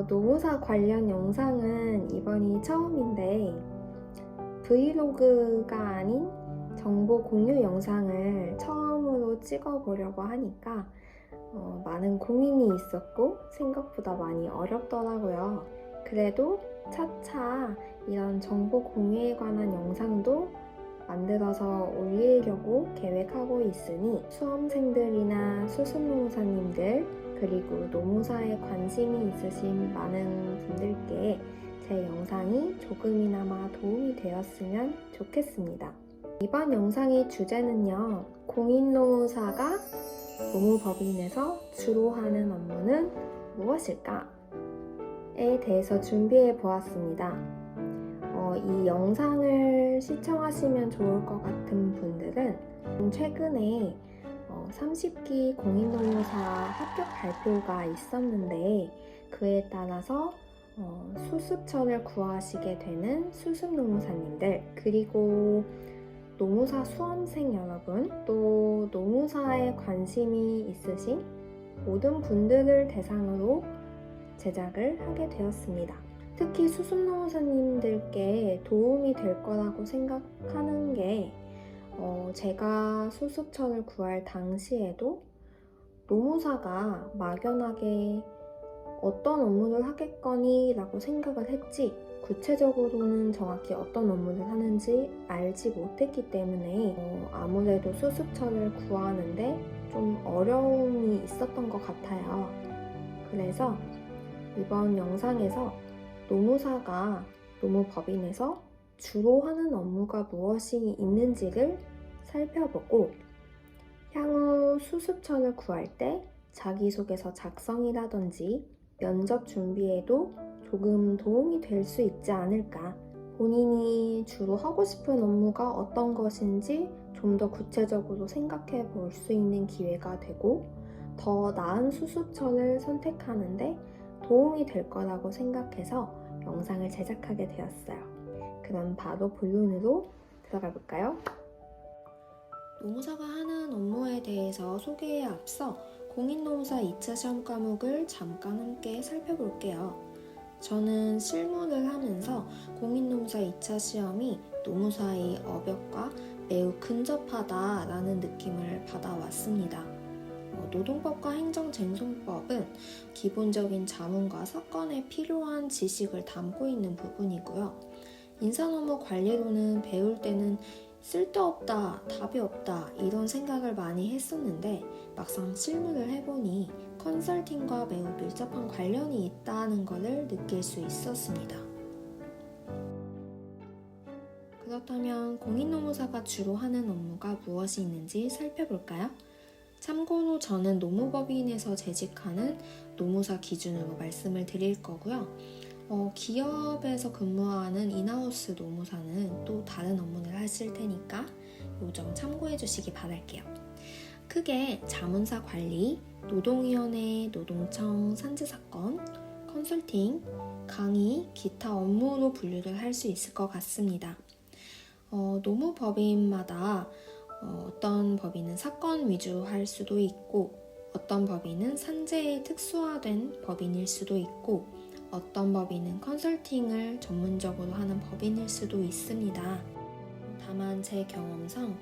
노무사 관련 영상은 이번이 처음인데 브이로그가 아닌 정보 공유 영상을 처음으로 찍어보려고 하니까 많은 고민이 있었고 생각보다 많이 어렵더라고요. 그래도 차차 이런 정보 공유에 관한 영상도 만들어서 올리려고 계획하고 있으니 수험생들이나 수습노무사님들 그리고 노무사에 관심이 있으신 많은 분들께 제 영상이 조금이나마 도움이 되었으면 좋겠습니다. 이번 영상의 주제는요, 공인노무사가 노무법인에서 주로 하는 업무는 무엇일까? 에 대해서 준비해 보았습니다. 이 영상을 시청하시면 좋을 것 같은 분들은 최근에 30기 공인노무사 합격 발표가 있었는데 그에 따라서 수습처를 구하시게 되는 수습노무사님들 그리고 노무사 수험생 여러분 또 노무사에 관심이 있으신 모든 분들을 대상으로 제작을 하게 되었습니다. 특히 수습노무사님들께 도움이 될 거라고 생각하는 게 제가 수습처를 구할 당시에도 노무사가 막연하게 어떤 업무를 하겠거니 라고 생각을 했지 구체적으로는 정확히 어떤 업무를 하는지 알지 못했기 때문에 아무래도 수습처를 구하는데 좀 어려움이 있었던 것 같아요. 그래서 이번 영상에서 노무사가 노무법인에서 주로 하는 업무가 무엇이 있는지를 살펴보고 향후 수습처를 구할 때 자기소개서 작성이라든지 면접 준비에도 조금 도움이 될 수 있지 않을까. 본인이 주로 하고 싶은 업무가 어떤 것인지 좀 더 구체적으로 생각해 볼 수 있는 기회가 되고 더 나은 수습처를 선택하는데 도움이 될 거라고 생각해서 영상을 제작하게 되었어요. 그럼 바로 본론으로 들어가 볼까요? 노무사가 하는 업무에 대해서 소개에 앞서 공인노무사 2차 시험 과목을 잠깐 함께 살펴볼게요. 저는 실무를 하면서 공인노무사 2차 시험이 노무사의 업역과 매우 근접하다라는 느낌을 받아왔습니다. 노동법과 행정쟁송법은 기본적인 자문과 사건에 필요한 지식을 담고 있는 부분이고요. 인사노무 관리로는 배울 때는 쓸데없다, 답이 없다 이런 생각을 많이 했었는데 막상 실무를 해보니 컨설팅과 매우 밀접한 관련이 있다는 것을 느낄 수 있었습니다. 그렇다면 공인노무사가 주로 하는 업무가 무엇이 있는지 살펴볼까요? 참고로 저는 노무법인에서 재직하는 노무사 기준으로 말씀을 드릴 거고요. 기업에서 근무하는 인하우스 노무사는 또 다른 업무를 하실 테니까 이 점 참고해 주시기 바랄게요. 크게 자문사 관리, 노동위원회, 노동청, 산재사건, 컨설팅, 강의, 기타 업무로 분류를 할 수 있을 것 같습니다. 노무법인마다 어떤 법인은 사건 위주로 할 수도 있고 어떤 법인은 산재에 특수화된 법인일 수도 있고 어떤 법인은 컨설팅을 전문적으로 하는 법인일 수도 있습니다. 다만 제 경험상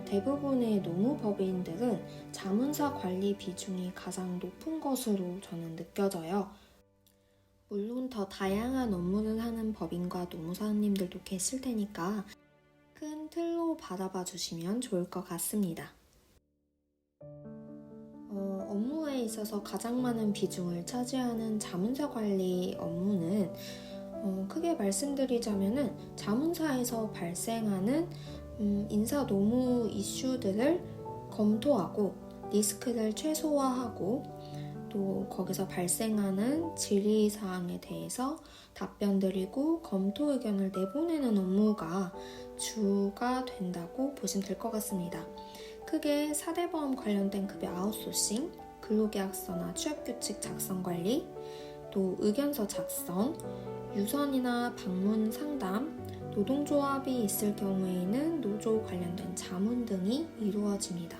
대부분의 노무법인들은 자문사 관리 비중이 가장 높은 것으로 저는 느껴져요. 물론 더 다양한 업무를 하는 법인과 노무사님들도 계실 테니까 큰 틀로 바라봐 주시면 좋을 것 같습니다. 업무에 있어서 가장 많은 비중을 차지하는 자문사 관리 업무는 크게 말씀드리자면은 자문사에서 발생하는 인사 노무 이슈들을 검토하고 리스크를 최소화하고 또 거기서 발생하는 질의사항에 대해서 답변 드리고 검토 의견을 내보내는 업무가 주가 된다고 보시면 될 것 같습니다. 크게 사대보험 관련된 급여 아웃소싱, 근로계약서나 취업규칙 작성 관리, 또 의견서 작성, 유선이나 방문 상담, 노동조합이 있을 경우에는 노조 관련된 자문 등이 이루어집니다.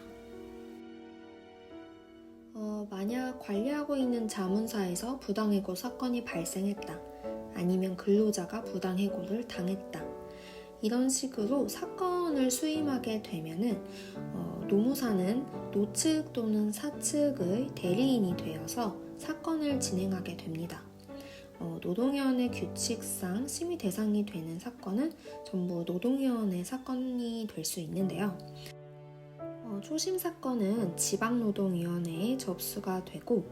만약 관리하고 있는 자문사에서 부당해고 사건이 발생했다. 아니면 근로자가 부당해고를 당했다. 이런 식으로 사건을 수임하게 되면은 노무사는 노측 또는 사측의 대리인이 되어서 사건을 진행하게 됩니다. 노동위원회 규칙상 심의 대상이 되는 사건은 전부 노동위원회 사건이 될 수 있는데요. 초심 사건은 지방노동위원회에 접수가 되고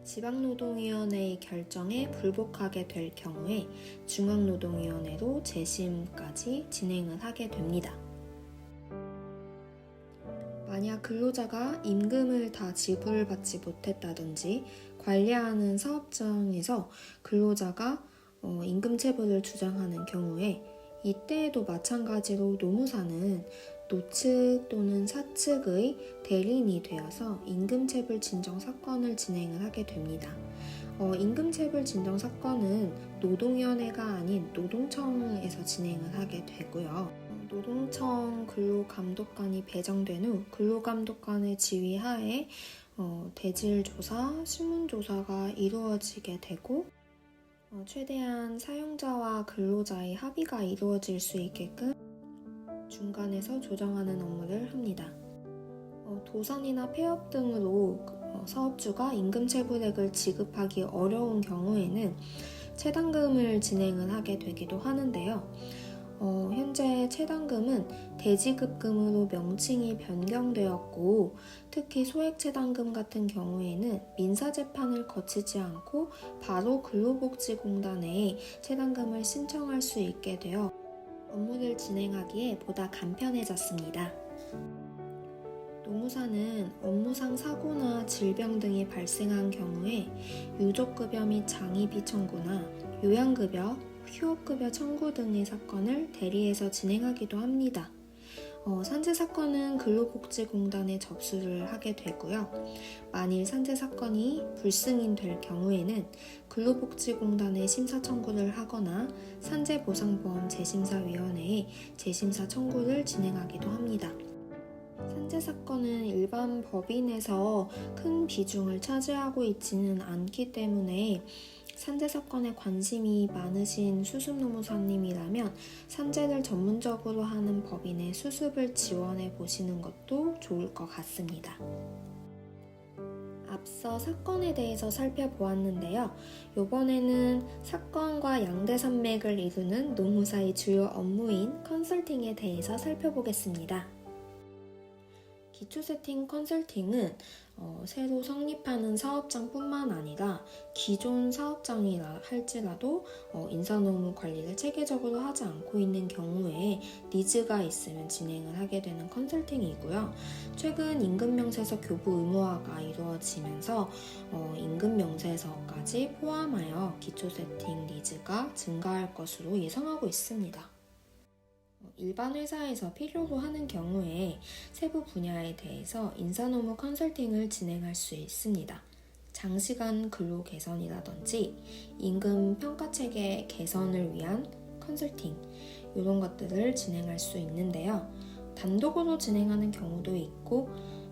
지방노동위원회의 결정에 불복하게 될 경우에 중앙노동위원회로 재심까지 진행을 하게 됩니다. 만약 근로자가 임금을 다 지불받지 못했다든지 관리하는 사업장에서 근로자가 임금 체불을 주장하는 경우에 이때에도 마찬가지로 노무사는 노측 또는 사측의 대리인이 되어서 임금체불 진정 사건을 진행을 하게 됩니다. 임금체불 진정 사건은 노동위원회가 아닌 노동청에서 진행을 하게 되고요. 노동청 근로감독관이 배정된 후 근로감독관의 지휘 하에 대질조사, 실문조사가 이루어지게 되고 최대한 사용자와 근로자의 합의가 이루어질 수 있게끔 중간에서 조정하는 업무를 합니다. 도산이나 폐업 등으로 사업주가 임금체불액을 지급하기 어려운 경우에는 체당금을 진행을 하게 되기도 하는데요. 현재 체당금은 대지급금으로 명칭이 변경되었고 특히 소액체당금 같은 경우에는 민사재판을 거치지 않고 바로 근로복지공단에 체당금을 신청할 수 있게 되어 업무를 진행하기에 보다 간편해졌습니다. 노무사는 업무상 사고나 질병 등이 발생한 경우에 유족급여 및 장의비 청구나 요양급여, 휴업급여 청구 등의 사건을 대리해서 진행하기도 합니다. 산재 사건은 근로복지공단에 접수를 하게 되고요. 만일 산재 사건이 불승인될 경우에는 근로복지공단에 심사 청구를 하거나 산재보상보험 재심사위원회에 재심사 청구를 진행하기도 합니다. 산재 사건은 일반 법인에서 큰 비중을 차지하고 있지는 않기 때문에 산재 사건에 관심이 많으신 수습노무사님이라면 산재를 전문적으로 하는 법인의 수습을 지원해 보시는 것도 좋을 것 같습니다. 앞서 사건에 대해서 살펴보았는데요. 이번에는 사건과 양대산맥을 이루는 노무사의 주요 업무인 컨설팅에 대해서 살펴보겠습니다. 기초 세팅 컨설팅은 새로 성립하는 사업장뿐만 아니라 기존 사업장이라 할지라도 인사노무 관리를 체계적으로 하지 않고 있는 경우에 니즈가 있으면 진행을 하게 되는 컨설팅이고요. 최근 임금명세서 교부 의무화가 이루어지면서 임금명세서까지 포함하여 기초 세팅 니즈가 증가할 것으로 예상하고 있습니다. 일반 회사에서 필요로 하는 경우에 세부 분야에 대해서 인사노무 컨설팅을 진행할 수 있습니다. 장시간 근로 개선이라든지 임금 평가체계 개선을 위한 컨설팅 이런 것들을 진행할 수 있는데요. 단독으로 진행하는 경우도 있고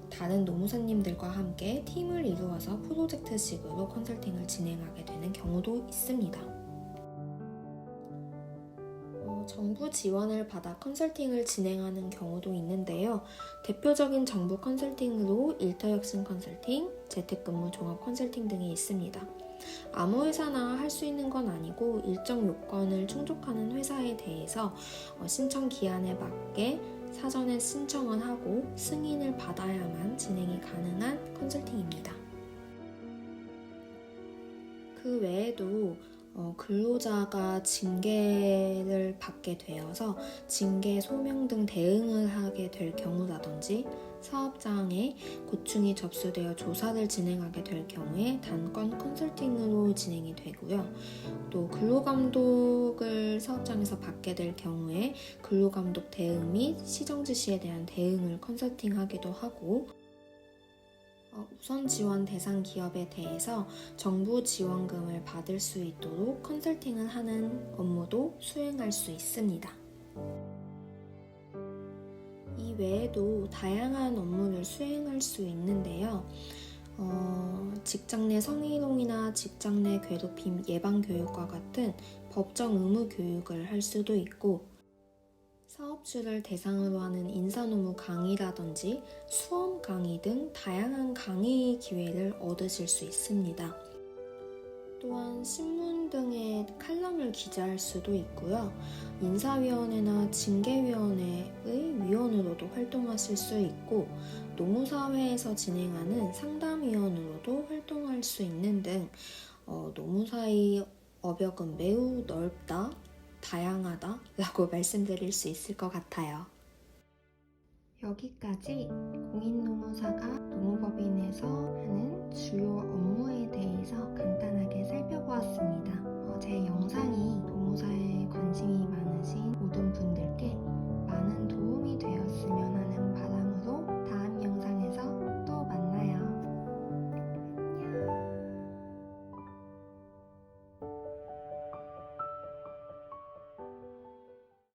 다른 노무사님들과 함께 팀을 이루어서 프로젝트식으로 컨설팅을 진행하게 되는 경우도 있습니다. 정부 지원을 받아 컨설팅을 진행하는 경우도 있는데요. 대표적인 정부 컨설팅으로 일터혁신 컨설팅, 재택근무 종합 컨설팅 등이 있습니다. 아무 회사나 할 수 있는 건 아니고 일정 요건을 충족하는 회사에 대해서 신청 기한에 맞게 사전에 신청을 하고 승인을 받아야만 진행이 가능한 컨설팅입니다. 그 외에도 근로자가 징계를 받게 되어서 징계 소명 등 대응을 하게 될 경우라든지 사업장에 고충이 접수되어 조사를 진행하게 될 경우에 단건 컨설팅으로 진행이 되고요. 또 근로감독을 사업장에서 받게 될 경우에 근로감독 대응 및 시정지시에 대한 대응을 컨설팅하기도 하고 우선 지원 대상 기업에 대해서 정부 지원금을 받을 수 있도록 컨설팅을 하는 업무도 수행할 수 있습니다. 이 외에도 다양한 업무를 수행할 수 있는데요. 직장 내 성희롱이나 직장 내 괴롭힘 예방 교육과 같은 법정 의무 교육을 할 수도 있고, 사업주를 대상으로 하는 인사노무 강의라든지 수험 강의 등 다양한 강의 기회를 얻으실 수 있습니다. 또한 신문 등의 칼럼을 기자할 수도 있고요. 인사위원회나 징계위원회의 위원으로도 활동하실 수 있고, 노무사회에서 진행하는 상담위원으로도 활동할 수 있는 등 노무사의 업역은 매우 넓다, 다양하다 라고 말씀드릴 수 있을 것 같아요. 여기까지 공인노무사가 노무법인에서 하는 주요 업무에 대해서 간단하게 살펴보았습니다.